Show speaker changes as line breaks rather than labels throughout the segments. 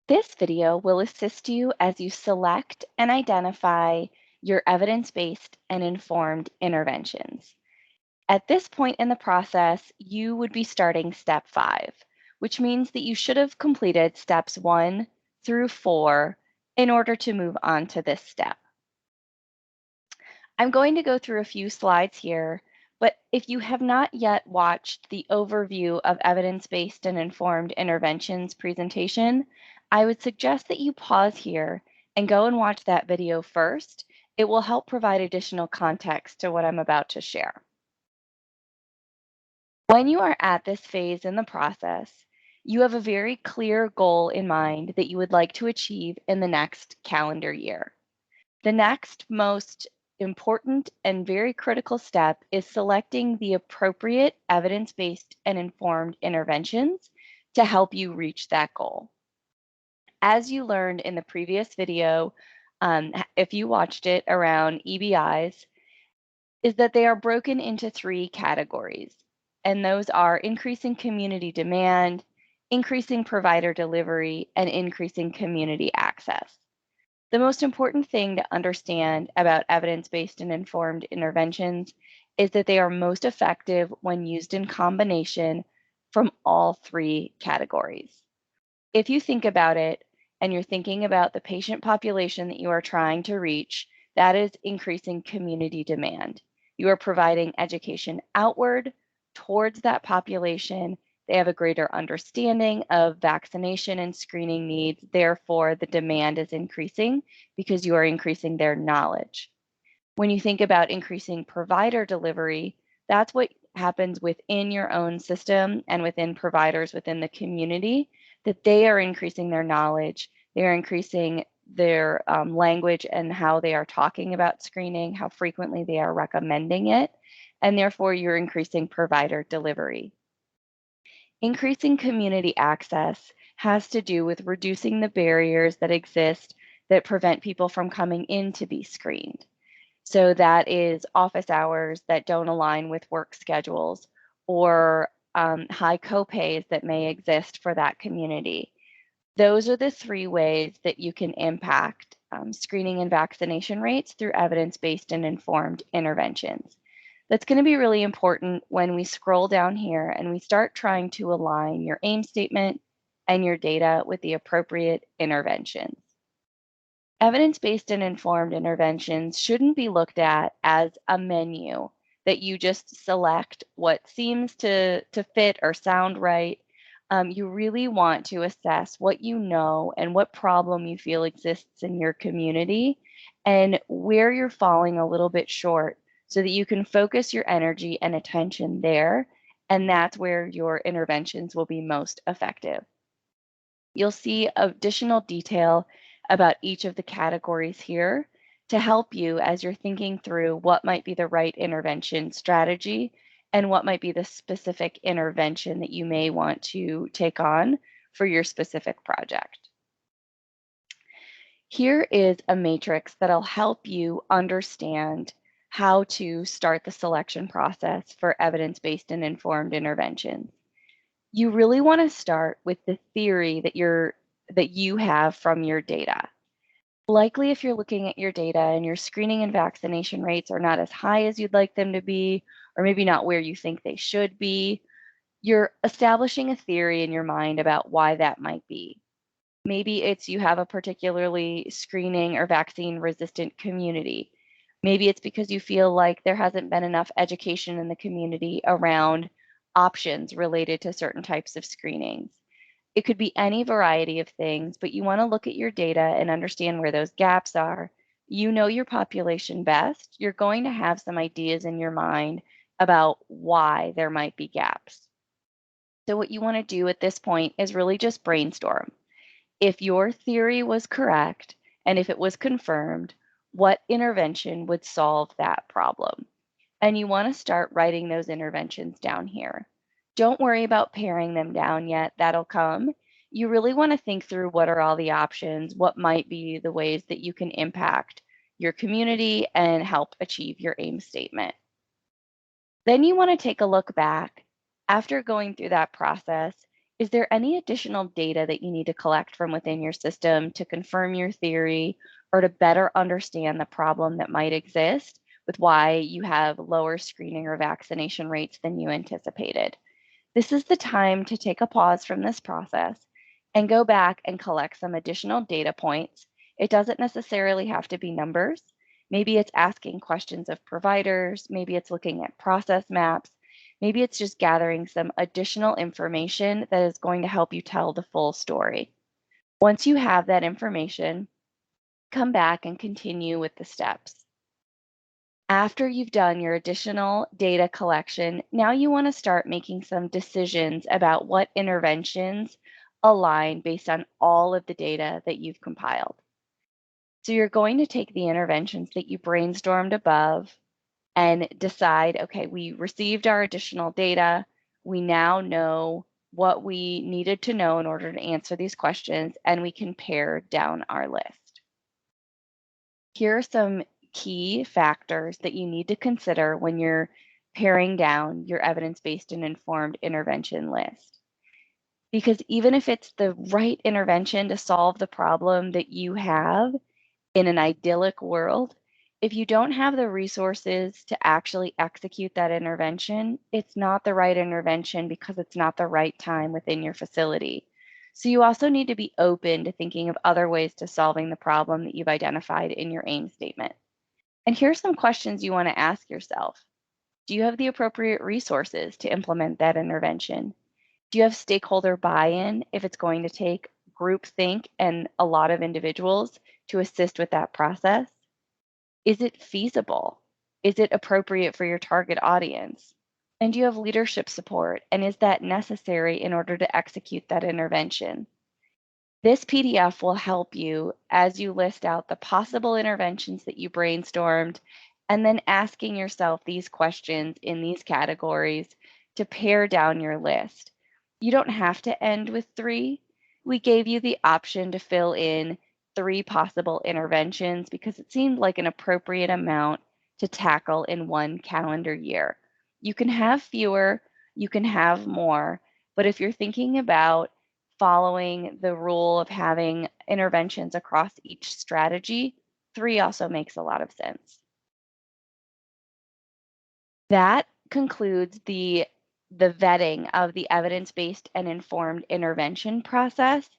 This video will assist you as you select and identify your evidence-based and informed interventions. At this point in the process, you would be starting step 5, which means that you should have completed steps 1 through 4 in order to move on to this step. I'm going to go through a few slides here, but if you have not yet watched the overview of evidence-based and informed interventions presentation, I would suggest that you pause here and go and watch that video first. It will help provide additional context to what I'm about to share. When you are at this phase in the process, you have a very clear goal in mind that you would like to achieve in the next calendar year. The next most important and very critical step is selecting the appropriate evidence-based and informed interventions to help you reach that goal. As you learned in the previous video, if you watched it around EBIs, is that they are broken into 3 categories, and those are increasing community demand, increasing provider delivery, and increasing community access. The most important thing to understand about evidence-based and informed interventions is that they are most effective when used in combination from all 3 categories. If you think about it and you're thinking about the patient population that you are trying to reach, that is increasing community demand. You are providing education outward towards that population. They have a greater understanding of vaccination and screening needs. Therefore, the demand is increasing because you are increasing their knowledge. When you think about increasing provider delivery, that's what happens within your own system and within providers within the community, that they are increasing their knowledge, they are increasing their language and how they are talking about screening, how frequently they are recommending it, and therefore you're increasing provider delivery. Increasing community access has to do with reducing the barriers that exist that prevent people from coming in to be screened. So that is office hours that don't align with work schedules or high copays that may exist for that community. Those are the 3 ways that you can impact screening and vaccination rates through evidence-based and informed interventions. That's going to be really important when we scroll down here and we start trying to align your aim statement and your data with the appropriate interventions. Evidence-based and informed interventions shouldn't be looked at as a menu that you just select what seems to fit or sound right. You really want to assess what you know and what problem you feel exists in your community and where you're falling a little bit short so that you can focus your energy and attention there, and that's where your interventions will be most effective. You'll see additional detail about each of the categories here to help you as you're thinking through what might be the right intervention strategy and what might be the specific intervention that you may want to take on for your specific project. Here is a matrix that'll help you understand how to start the selection process for evidence-based and informed interventions. You really want to start with the theory that you have from your data. Likely, if you're looking at your data and your screening and vaccination rates are not as high as you'd like them to be, or maybe not where you think they should be, you're establishing a theory in your mind about why that might be. Maybe it's you have a particularly screening or vaccine resistant community. Maybe it's because you feel like there hasn't been enough education in the community around options related to certain types of screenings. It could be any variety of things, but you want to look at your data and understand where those gaps are. You know your population best. You're going to have some ideas in your mind about why there might be gaps. So what you want to do at this point is really just brainstorm. If your theory was correct and if it was confirmed, what intervention would solve that problem? And you want to start writing those interventions down here. Don't worry about paring them down yet, that'll come. You really want to think through what are all the options, what might be the ways that you can impact your community and help achieve your aim statement. Then you want to take a look back after going through that process Is there any additional data that you need to collect from within your system to confirm your theory or to better understand the problem that might exist with why you have lower screening or vaccination rates than you anticipated? This is the time to take a pause from this process and go back and collect some additional data points. It doesn't necessarily have to be numbers. Maybe it's asking questions of providers, maybe it's looking at process maps, maybe it's just gathering some additional information that is going to help you tell the full story. Once you have that information, come back and continue with the steps. After you've done your additional data collection, now you want to start making some decisions about what interventions align based on all of the data that you've compiled. So you're going to take the interventions that you brainstormed above and decide, okay, we received our additional data. We now know what we needed to know in order to answer these questions, and we can pare down our list. Here are some key factors that you need to consider when you're paring down your evidence-based and informed intervention list. Because even if it's the right intervention to solve the problem that you have in an idyllic world, if you don't have the resources to actually execute that intervention, it's not the right intervention because it's not the right time within your facility. So you also need to be open to thinking of other ways to solving the problem that you've identified in your aim statement. And here's some questions you want to ask yourself. Do you have the appropriate resources to implement that intervention? Do you have stakeholder buy-in if it's going to take groupthink and a lot of individuals to assist with that process? Is it feasible? Is it appropriate for your target audience? And do you have leadership support? And is that necessary in order to execute that intervention? This PDF will help you as you list out the possible interventions that you brainstormed, and then asking yourself these questions in these categories to pare down your list. You don't have to end with 3. We gave you the option to fill in 3 possible interventions because it seemed like an appropriate amount to tackle in one calendar year. You can have fewer, you can have more, but if you're thinking about following the rule of having interventions across each strategy, 3 also makes a lot of sense. That concludes the vetting of the evidence-based and informed intervention process.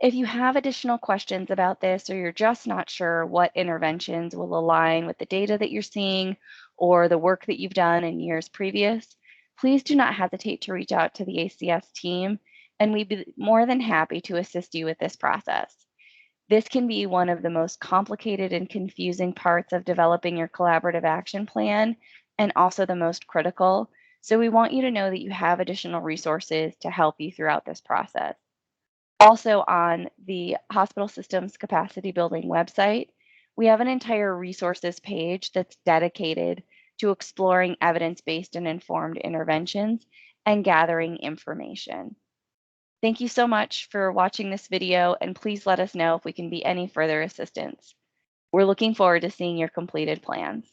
If you have additional questions about this or you're just not sure what interventions will align with the data that you're seeing or the work that you've done in years previous, please do not hesitate to reach out to the ACS team, and we'd be more than happy to assist you with this process. This can be one of the most complicated and confusing parts of developing your collaborative action plan, and also the most critical. So we want you to know that you have additional resources to help you throughout this process. Also on the hospital systems capacity building website, we have an entire resources page that's dedicated to exploring evidence-based and informed interventions and gathering information. Thank you so much for watching this video, and please let us know if we can be any further assistance. We're looking forward to seeing your completed plans.